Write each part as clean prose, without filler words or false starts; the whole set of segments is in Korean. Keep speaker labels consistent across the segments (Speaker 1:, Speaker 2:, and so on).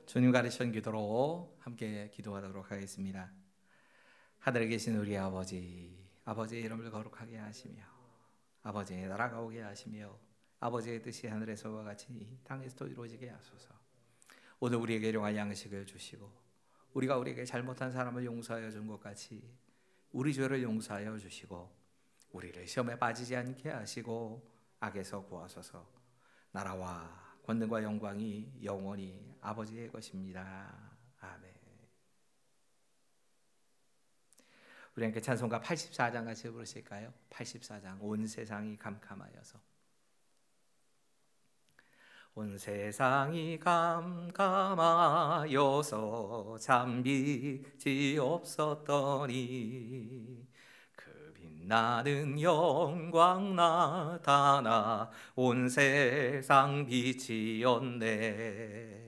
Speaker 1: 주님 가르치신 기도로 함께 기도하도록 하겠습니다. 하늘에 계신 우리 아버지, 아버지의 이름을 거룩하게 하시며 아버지의 나라가 오게 하시며 아버지의 뜻이 하늘에서와 같이 땅에서도 이루어지게 하소서. 오늘 우리에게 일용할 양식을 주시고 우리가 우리에게 잘못한 사람을 용서하여 준 것 같이 우리 죄를 용서하여 주시고 우리를 시험에 빠지지 않게 하시고 악에서 구하소서. 나라와 권능과 영광이 영원히 아버지의 것입니다. 아멘. 우리 함께 찬송가 84장 같이 부르실까요? 84장 온 세상이 캄캄하여서. 온 세상이 캄캄하여서 잠기지 없었더니 그 빛나는 영광 나타나 온 세상 빛이었네.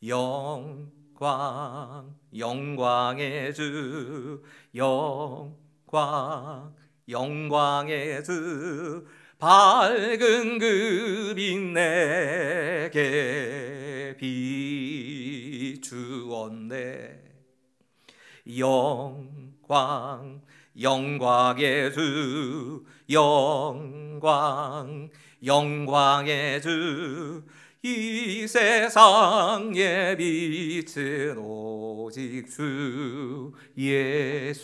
Speaker 1: 영광 영광의 주 영광 영광의 주 밝은 그 빛 내게 비추었네. 영광 영광의 주 영광 영광의 주 이 세상의 빛은 오직 주 예수님.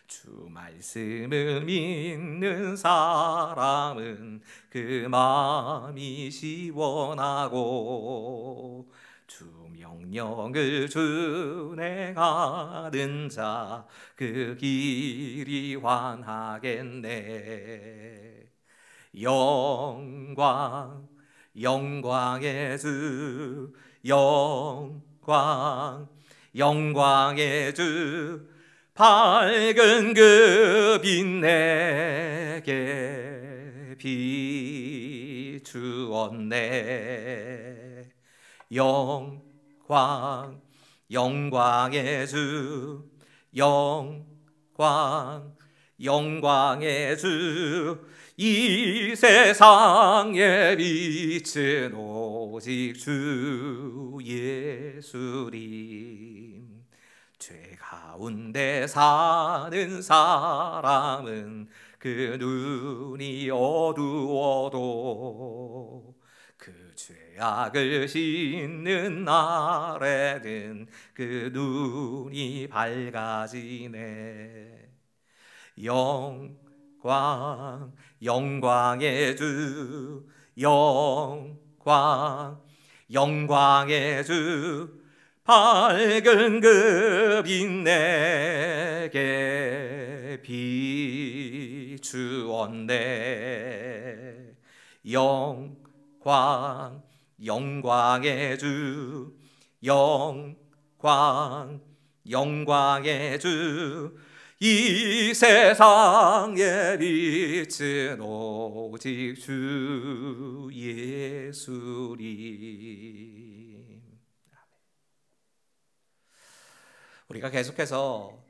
Speaker 1: 주 말씀을 믿는 사람은 그 마음이 시원하고 주 명령을 준행하는 자 그 길이 환하겠네. 영광 영광의 주 영광 영광의 주 밝은 그 빛 내게 비추었네. 영광 영광의 주 영광 영광의 주 이 세상의 빛은 오직 주 예수님. 죄 가운데 사는 사람은 그 눈이 어두워도 그 죄악을 씻는 날에는 그 눈이 밝아지네. 영광 영광의 주 영광 영광의 주 밝은 그 빛 내게 비추었네. 영광 영광의 주 영광 영광의 주 이 세상의 빛은 오직 주 예수님. 우리가 계속해서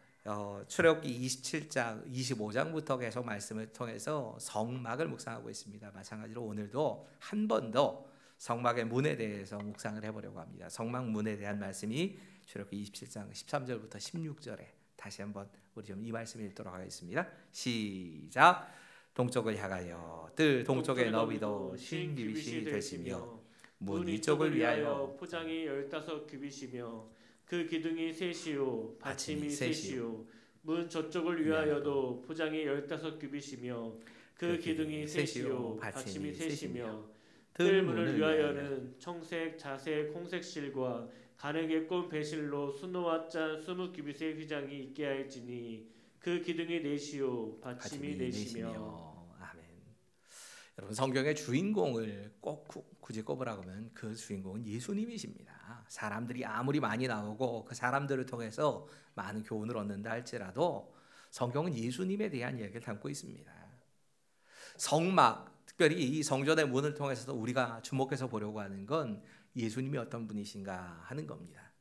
Speaker 1: 출애굽기 27장, 25장부터 계속 말씀을 통해서 성막을 묵상하고 있습니다. 마찬가지로 오늘도 한 번 더 성막의 문에 대해서 묵상을 해보려고 합니다. 성막 문에 대한 말씀이 출애굽기 27장 13절부터 16절에 다시 한번 우리 좀 이 말씀을 읽도록 하겠습니다. 시작. 동쪽을 향하여 뜰 동쪽의 너비도 50규빗이 되시며 문 위쪽을 위하여
Speaker 2: 포장이 15규빗이며 그 기둥이 셋이요 받침이 셋이요 문 저쪽을 위하여도 포장이 15규빗이며 그 기둥이 셋이요 받침이 셋이며 뜰문을 위하여는 청색, 자색, 홍색 실과 가늘게 꼰 배실로 수노와 짠 20규빗의 휘장이 있게 할지니 그 기둥이 넷이요 받침이 넷이며.
Speaker 1: 아멘. 여러분, 성경의 주인공을 꼭 굳이 꼽으라고 하면 그 주인공은 예수님이십니다. 사람들이 아무리 많이 나오고 그 사람들을 통해서 많은 교훈을 얻는다 할지라도 성경은 예수님에 대한 이야기를 담고 있습니다. 성막, 특별히 이 성전의 문을 통해서도 우리가 주목해서 보려고 하는 건 예수님이 어떤 분이신가 하는 겁니다.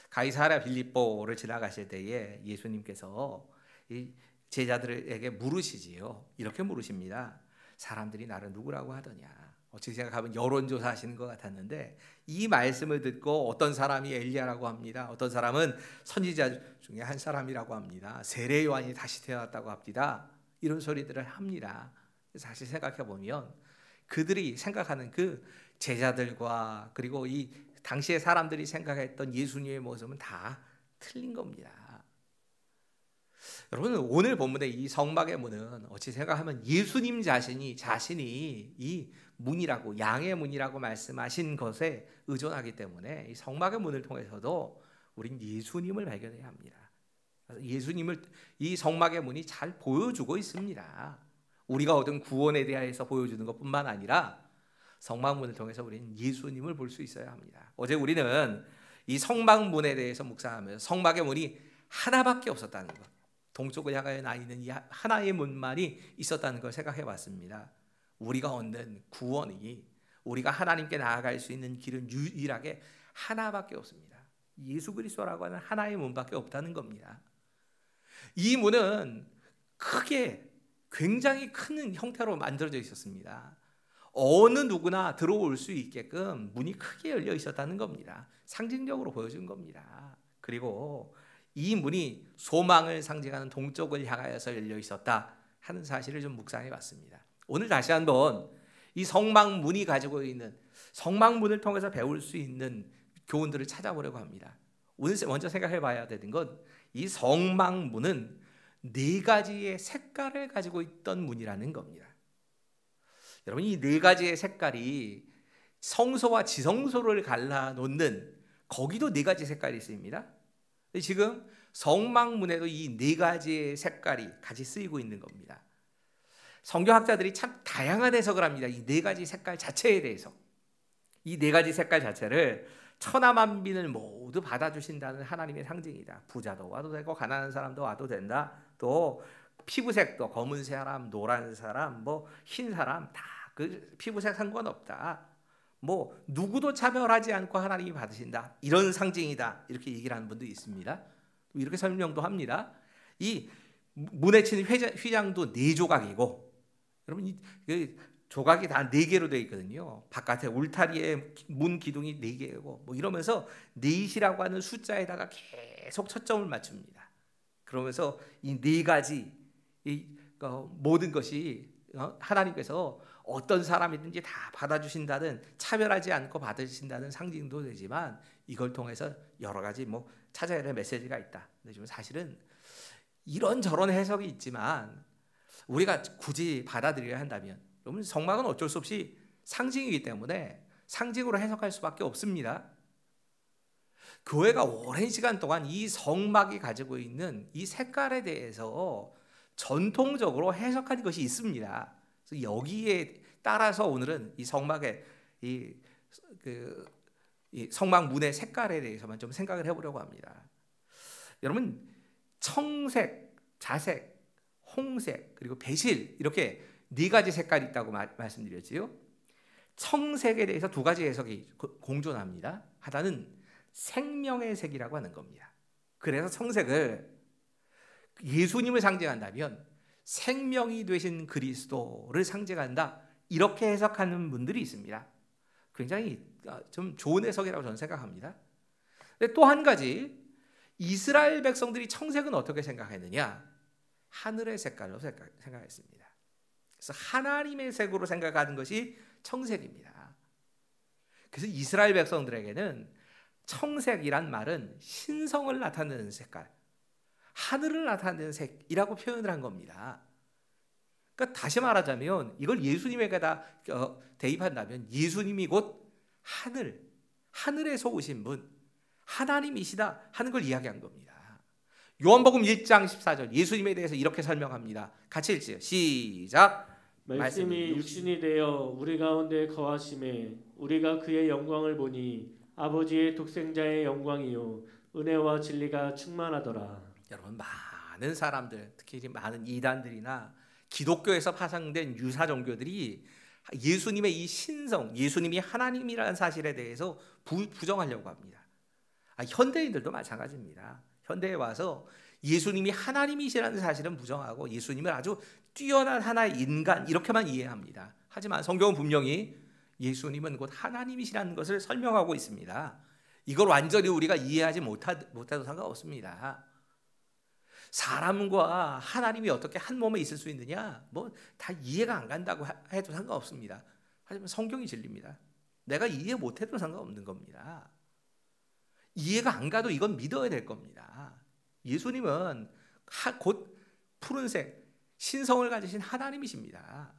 Speaker 1: 가이사랴 빌립보를 지나가실 때에 예수님께서 이 제자들에게 물으시지요. 이렇게 물으십니다. 사람들이 나를 누구라고 하더냐? 어떻게 생각하면 여론조사 하시는 것 같았는데 이 말씀을 듣고 어떤 사람이 엘리야라고 합니다. 어떤 사람은 선지자 중에 한 사람이라고 합니다. 세례 요한이 다시 태어났다고 합니다. 이런 소리들을 합니다. 사실 생각해 보면 그들이 생각하는 그 제자들과 그리고 이 당시의 사람들이 생각했던 예수님의 모습은 다 틀린 겁니다. 여러분, 오늘 본문의 이 성막의 문은 어찌 생각하면 예수님 자신이 이 문이라고, 양의 문이라고 말씀하신 것에 의존하기 때문에 이 성막의 문을 통해서도 우린 예수님을 발견해야 합니다. 예수님을 이 성막의 문이 잘 보여주고 있습니다. 우리가 얻은 구원에 대해서 보여주는 것뿐만 아니라 성막문을 통해서 우리는 예수님을 볼 수 있어야 합니다. 어제 우리는 이 성막문에 대해서 묵상하면서 성막의 문이 하나밖에 없었다는 것, 동쪽을 향하여 나 있는 이 하나의 문만이 있었다는 걸 생각해 봤습니다. 우리가 얻는 구원이, 우리가 하나님께 나아갈 수 있는 길은 유일하게 하나밖에 없습니다. 예수 그리스도라고 하는 하나의 문밖에 없다는 겁니다. 이 문은 크게, 굉장히 큰 형태로 만들어져 있었습니다. 어느 누구나 들어올 수 있게끔 문이 크게 열려 있었다는 겁니다. 상징적으로 보여준 겁니다. 그리고 이 문이 소망을 상징하는 동쪽을 향하여서 열려 있었다 하는 사실을 좀 묵상해 봤습니다. 오늘 다시 한번 이 성막문이 가지고 있는, 성막문을 통해서 배울 수 있는 교훈들을 찾아보려고 합니다. 오늘 먼저 생각해 봐야 되는 건 이 성막문은 4가지의 색깔을 가지고 있던 문이라는 겁니다. 여러분, 이 4가지의 색깔이 성소와 지성소를 갈라놓는, 거기도 4가지 색깔이 있습니다. 지금 성막문에도 이 4가지의 색깔이 같이 쓰이고 있는 겁니다. 성경학자들이 참 다양한 해석을 합니다. 이 4가지 색깔 자체에 대해서. 이 4가지 색깔 자체를 천하만민을 모두 받아주신다는 하나님의 상징이다. 부자도 와도 되고 가난한 사람도 와도 된다. 또 피부색도 검은 사람, 노란 사람, 뭐 흰 사람 다 그 피부색 상관없다. 뭐 누구도 차별하지 않고 하나님이 받으신다. 이런 상징이다. 이렇게 얘기를 하는 분도 있습니다. 이렇게 설명도 합니다. 이 문에 치는 휘장도 4조각이고, 여러분 이 조각이 다 4개로 되어 있거든요. 바깥에 울타리에 문 기둥이 4개고 뭐 이러면서 4이라고 하는 숫자에다가 계속 초점을 맞춥니다. 그러면서 이 4가지 모든 것이 하나님께서 어떤 사람이든지 다 받아주신다는, 차별하지 않고 받으신다는 상징도 되지만 이걸 통해서 여러 가지 뭐 찾아야 할 메시지가 있다. 근데 사실은 이런저런 해석이 있지만 우리가 굳이 받아들여야 한다면, 여러분 성막은 어쩔 수 없이 상징이기 때문에 상징으로 해석할 수밖에 없습니다. 교회가 오랜 시간 동안 이 성막이 가지고 있는 이 색깔에 대해서 전통적으로 해석한 것이 있습니다. 그래서 여기에 따라서 오늘은 이 성막의 이 성막문의 색깔에 대해서만 좀 생각을 해보려고 합니다. 여러분, 청색, 자색, 홍색, 그리고 배실, 이렇게 4가지 색깔이 있다고 말씀드렸지요. 청색에 대해서 2가지 해석이 공존합니다. 하나는 생명의 색이라고 하는 겁니다. 그래서 청색을 예수님을 상징한다면 생명이 되신 그리스도를 상징한다, 이렇게 해석하는 분들이 있습니다. 굉장히 좀 좋은 해석이라고 저는 생각합니다. 근데 또 한 가지, 이스라엘 백성들이 청색은 어떻게 생각했느냐? 하늘의 색깔로 생각했습니다. 그래서 하나님의 색으로 생각하는 것이 청색입니다. 그래서 이스라엘 백성들에게는 청색이란 말은 신성을 나타내는 색깔, 하늘을 나타내는 색이라고 표현을 한 겁니다. 그러니까 다시 말하자면 이걸 예수님에게다 대입한다면 예수님이 곧 하늘에서 오신 분, 하나님이시다 하는 걸 이야기한 겁니다. 요한복음 1장 14절 예수님에 대해서 이렇게 설명합니다. 같이 읽지요. 시작.
Speaker 2: 말씀이 육신이 되어 우리 가운데 거하심에 우리가 그의 영광을 보니 아버지의 독생자의 영광이요 은혜와 진리가 충만하더라.
Speaker 1: 여러분, 많은 사람들, 특히 많은 이단들이나 기독교에서 파생된 유사 종교들이 예수님의 이 신성, 예수님이 하나님이라는 사실에 대해서 부정하려고 합니다. 현대인들도 마찬가지입니다. 현대에 와서 예수님이 하나님이시라는 사실은 부정하고 예수님을 아주 뛰어난 하나의 인간, 이렇게만 이해합니다. 하지만 성경은 분명히 예수님은 곧 하나님이시라는 것을 설명하고 있습니다. 이걸 완전히 우리가 이해하지 못해도 상관없습니다. 사람과 하나님이 어떻게 한 몸에 있을 수 있느냐? 뭐 다 이해가 안 간다고 해도 상관없습니다. 하지만 성경이 진리입니다. 내가 이해 못해도 상관없는 겁니다. 이해가 안 가도 이건 믿어야 될 겁니다. 예수님은 곧 푸른색 신성을 가지신 하나님이십니다.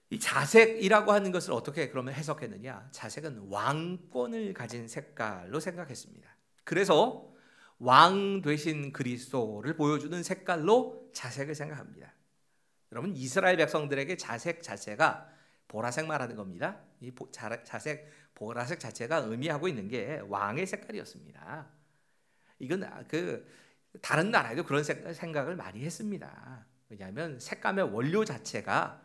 Speaker 1: 이 자색이라고 하는 것을 어떻게 그러면 해석했느냐? 자색은 왕권을 가진 색깔로 생각했습니다. 그래서 왕 되신 그리스도를 보여주는 색깔로 자색을 생각합니다. 여러분, 이스라엘 백성들에게 자색 자체가 보라색 말하는 겁니다. 이 자색 보라색 자체가 의미하고 있는 게 왕의 색깔이었습니다. 이건 다른 나라에도 그런 생각을 많이 했습니다. 왜냐하면 색감의 원료 자체가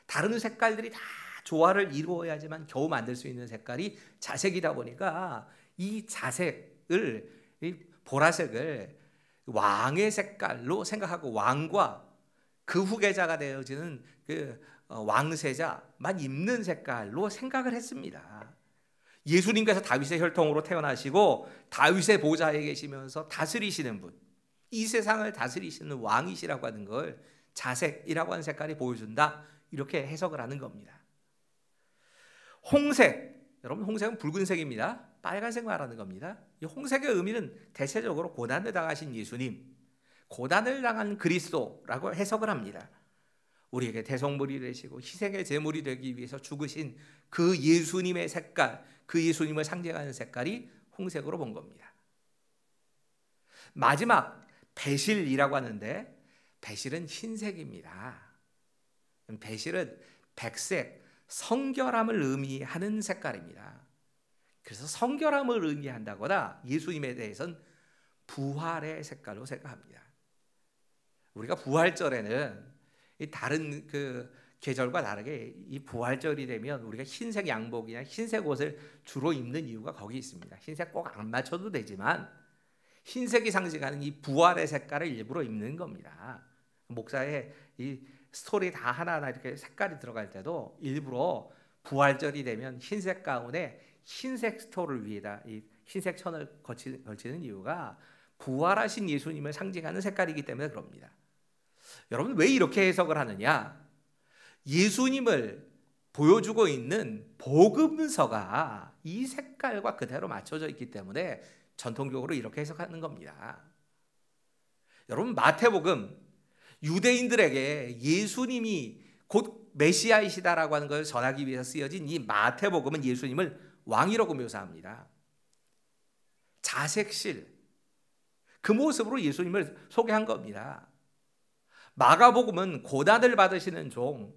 Speaker 1: 다른 색깔들이 다 조화를 이루어야지만 겨우 만들 수 있는 색깔이 자색이다 보니까 이 자색을, 이 보라색을 왕의 색깔로 생각하고 왕과 그 후계자가 되어지는 그 왕세자만 입는 색깔로 생각을 했습니다. 예수님께서 다윗의 혈통으로 태어나시고 다윗의 보좌에 계시면서 다스리시는 분, 이 세상을 다스리시는 왕이시라고 하는 걸 자색이라고 하는 색깔이 보여준다, 이렇게 해석을 하는 겁니다. 홍색, 여러분 홍색은 붉은색입니다. 빨간색 말하는 겁니다. 이 홍색의 의미는 대체적으로 고난을 당하신 예수님, 고난을 당한 그리스도라고 해석을 합니다. 우리에게 대속물이 되시고 희생의 제물이 되기 위해서 죽으신 그 예수님의 색깔, 그 예수님을 상징하는 색깔이 홍색으로 본 겁니다. 마지막 배실이라고 하는데, 배실은 흰색입니다. 배실은 백색, 성결함을 의미하는 색깔입니다. 그래서 성결함을 의미한다거나 예수님에 대해서는 부활의 색깔로 생각합니다. 우리가 부활절에는 다른 그 계절과 다르게 이 부활절이 되면 우리가 흰색 양복이나 흰색 옷을 주로 입는 이유가 거기 있습니다. 흰색 꼭 안 맞춰도 되지만 흰색이 상징하는 이 부활의 색깔을 일부러 입는 겁니다. 목사의 이 스토리 다 하나하나 이렇게 색깔이 들어갈 때도 일부러 부활절이 되면 흰색 가운에 흰색 스토를 위에다 이 흰색 천을 걸치는 이유가 부활하신 예수님을 상징하는 색깔이기 때문에 그럽니다. 여러분, 왜 이렇게 해석을 하느냐? 예수님을 보여주고 있는 복음서가 이 색깔과 그대로 맞춰져 있기 때문에 전통적으로 이렇게 해석하는 겁니다. 여러분, 마태복음, 유대인들에게 예수님이 곧 메시아이시다라고 하는 걸 전하기 위해서 쓰여진 이 마태복음은 예수님을 왕이라고 묘사합니다. 자색실, 그 모습으로 예수님을 소개한 겁니다. 마가복음은 고난을 받으시는 종,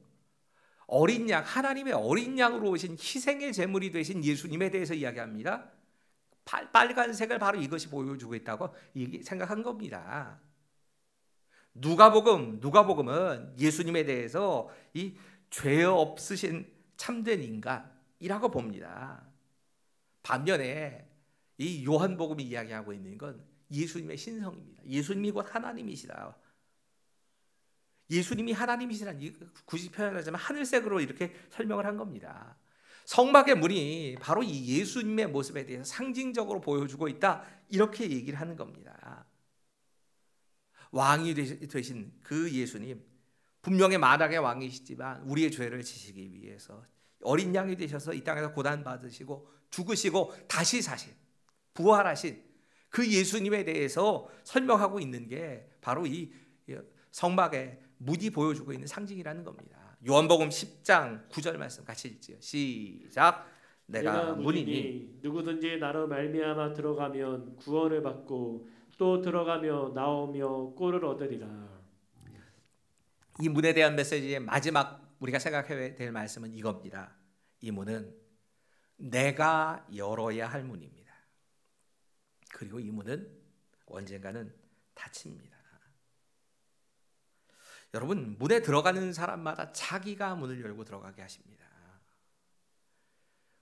Speaker 1: 어린 양, 하나님의 어린 양으로 오신 희생의 제물이 되신 예수님에 대해서 이야기합니다. 빨간색을 바로 이것이 보여주고 있다고 생각한 겁니다. 누가복음은 예수님에 대해서 이 죄 없으신 참된 인간이라고 봅니다. 반면에 이 요한복음이 이야기하고 있는 건 예수님의 신성입니다. 예수님이 곧 하나님이시다. 예수님이 하나님이시란, 굳이 표현하자면 하늘색으로 이렇게 설명을 한 겁니다. 성막의 문이 바로 이 예수님의 모습에 대해서 상징적으로 보여주고 있다, 이렇게 얘기를 하는 겁니다. 왕이 되신 그 예수님, 분명히 만왕의 왕이시지만 우리의 죄를 지시기 위해서 어린 양이 되셔서 이 땅에서 고난받으시고 죽으시고 다시 사신, 부활하신 그 예수님에 대해서 설명하고 있는 게 바로 이 성막의 문이 보여주고 있는 상징이라는 겁니다. 요한복음 10장 9절 말씀 같이 읽지요. 시작. 내가 문이니
Speaker 2: 누구든지 나로 말미암아 들어가면 구원을 받고 또 들어가며 나오며 꼴을 얻으리라.
Speaker 1: 이 문에 대한 메시지의 마지막 우리가 생각해야 될 말씀은 이겁니다. 이 문은 내가 열어야 할 문입니다. 그리고 이 문은 언젠가는 닫힙니다. 여러분, 문에 들어가는 사람마다 자기가 문을 열고 들어가게 하십니다.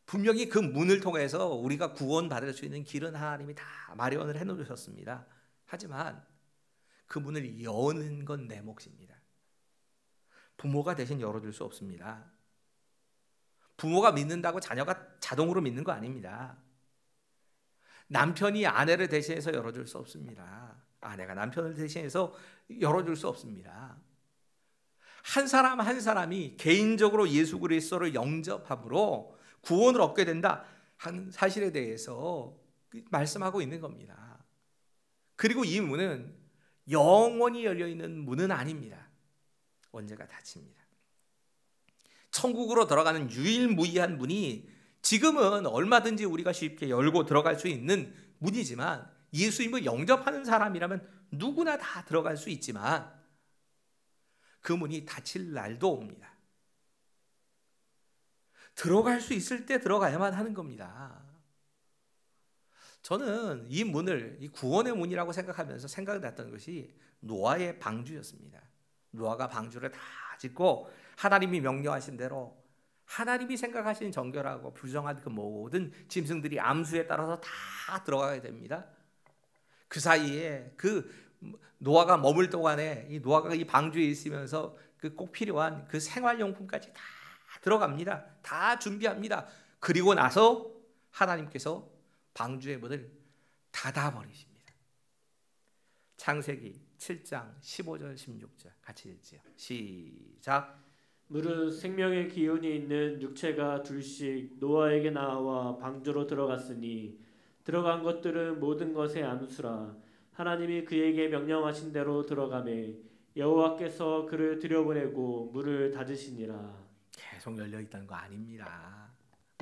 Speaker 1: 분명히 그 문을 통해서 우리가 구원받을 수 있는 길은 하나님이 다 마련을 해놓으셨습니다. 하지만 그 문을 여는 건 내 몫입니다. 부모가 대신 열어줄 수 없습니다. 부모가 믿는다고 자녀가 자동으로 믿는 거 아닙니다. 남편이 아내를 대신해서 열어줄 수 없습니다. 아내가 남편을 대신해서 열어줄 수 없습니다. 한 사람 한 사람이 개인적으로 예수 그리스도를 영접함으로 구원을 얻게 된다 하는 사실에 대해서 말씀하고 있는 겁니다. 그리고 이 문은 영원히 열려있는 문은 아닙니다. 언제가 닫힙니다. 천국으로 들어가는 유일무이한 문이 지금은 얼마든지 우리가 쉽게 열고 들어갈 수 있는 문이지만, 예수님을 영접하는 사람이라면 누구나 다 들어갈 수 있지만 그 문이 닫힐 날도 옵니다. 들어갈 수 있을 때 들어가야만 하는 겁니다. 저는 이 문을 이 구원의 문이라고 생각하면서 생각이 났던 것이 노아의 방주였습니다. 노아가 방주를 다 짓고 하나님이 명령하신 대로 하나님이 생각하신 정결하고 부정한 그 모든 짐승들이 암수에 따라서 다 들어가게 됩니다. 그 사이에 그 노아가 머물 동안에 이 노아가 이 방주에 있으면서 그 꼭 필요한 그 생활용품까지 다 들어갑니다. 다 준비합니다. 그리고 나서 하나님께서 방주의 문을 닫아버리십니다. 창세기 7장 15절 16절 같이 읽지요. 시작.
Speaker 2: 무릇 생명의 기운이 있는 육체가 둘씩 노아에게 나와 방주로 들어갔으니 들어간 것들은 모든 것의 암수라. 하나님이 그에게 명령하신 대로 들어가매 여호와께서 그를 들여보내고 문을 닫으시니라.
Speaker 1: 계속 열려 있다는 거 아닙니다.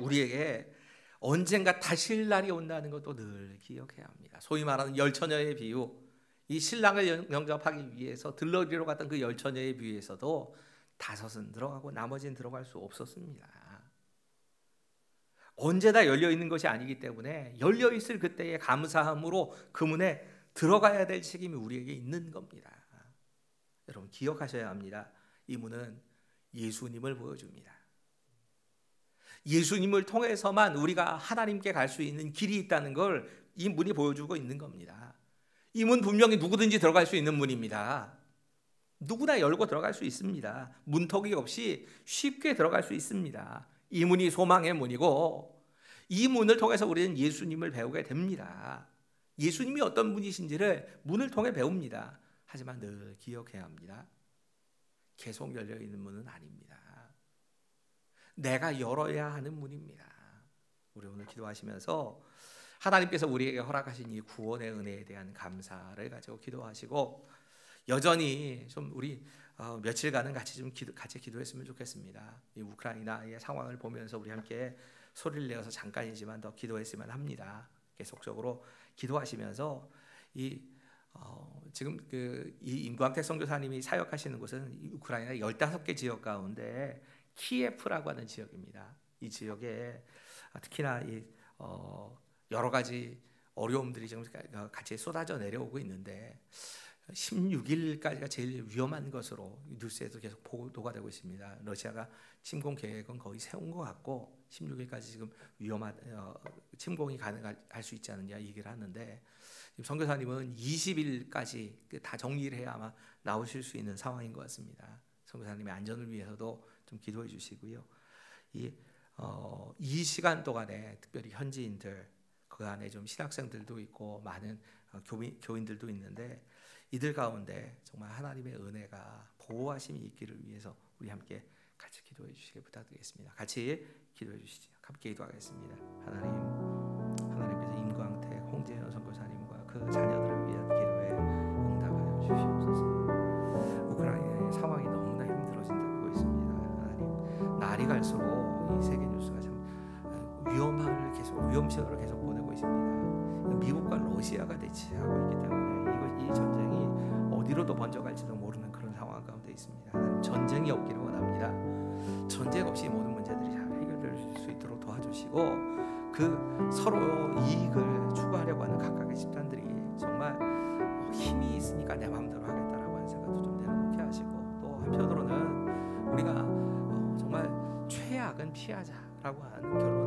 Speaker 1: 우리에게 언젠가 닫힐 날이 온다는 것도 늘 기억해야 합니다. 소위 말하는 열처녀의 비유, 이 신랑을 영접하기 위해서 들러리로 갔던 그 열처녀의 비유에서도 5은 들어가고 나머지는 들어갈 수 없었습니다. 언제나 열려 있는 것이 아니기 때문에 열려 있을 그때의 감사함으로 그 문에 들어가야 될 책임이 우리에게 있는 겁니다. 여러분 기억하셔야 합니다. 이 문은 예수님을 보여줍니다. 예수님을 통해서만 우리가 하나님께 갈 수 있는 길이 있다는 걸 이 문이 보여주고 있는 겁니다. 이 문 분명히 누구든지 들어갈 수 있는 문입니다. 누구나 열고 들어갈 수 있습니다. 문턱이 없이 쉽게 들어갈 수 있습니다. 이 문이 소망의 문이고 이 문을 통해서 우리는 예수님을 배우게 됩니다. 예수님이 어떤 분이신지를 문을 통해 배웁니다. 하지만 늘 기억해야 합니다. 계속 열려있는 문은 아닙니다. 내가 열어야 하는 문입니다. 우리 오늘 기도하시면서 하나님께서 우리에게 허락하신 이 구원의 은혜에 대한 감사를 가지고 기도하시고 여전히 좀 우리 며칠간은 같이 기도했으면 좋겠습니다. 이 우크라이나의 상황을 보면서 우리 함께 소리를 내어서 잠깐이지만 더 기도했으면 합니다. 계속적으로 기도하시면서 지금 이 임광택 선교사님이 사역하시는 곳은 우크라이나 15개 지역 가운데 키예프라고 하는 지역입니다. 이 지역에 특히나 여러 가지 어려움들이 지금 같이 쏟아져 내려오고 있는데 16일까지가 제일 위험한 것으로 뉴스에도 계속 보도가 되고 있습니다. 러시아가 침공 계획은 거의 세운 것 같고 16일까지 지금 위험한 침공이 가능할 수 있지 않느냐 얘기를 하는데 선교사님은 20일까지 다 정리를 해야 아마 나오실 수 있는 상황인 것 같습니다. 선교사님의 안전을 위해서도 좀 기도해 주시고요. 이 시간 동안에 특별히 현지인들 그 안에 좀 신학생들도 있고 많은 교인들도 있는데 이들 가운데 정말 하나님의 은혜가 보호하심이 있기를 위해서 우리 함께 같이 기도해 주시길 부탁드리겠습니다. 같이 기도해 주시죠. 함께 기도하겠습니다. 하나님께서 임광택 홍재현 선교사님과 그 자녀들을 위한 기도에 응답하여 주시옵소서. 우크라이나의 상황이 너무나 힘들어진다고 있습니다. 하나님, 날이 갈수록 이 세계 뉴스가 참 위험신호를 계속 보내고 있습니다. 미국과 러시아가 대치하고 있기 때문에 이 전쟁이 어디로도 번져갈지도 모르는 그런 상황 가운데 있습니다. 하나님, 전쟁이 없기를 원합니다. 전쟁 없이 모든 문제들이 잘 해결될 수 있도록 도와주시고 그 서로 이익을 추구하려고 하는 각각의 집단들이 정말 힘이 있으니까 내 마음대로 하겠다라고 하는 생각도 좀 내려놓게 하시고 또 한편으로는 우리가 정말 최악은 피하자라고 하는 결론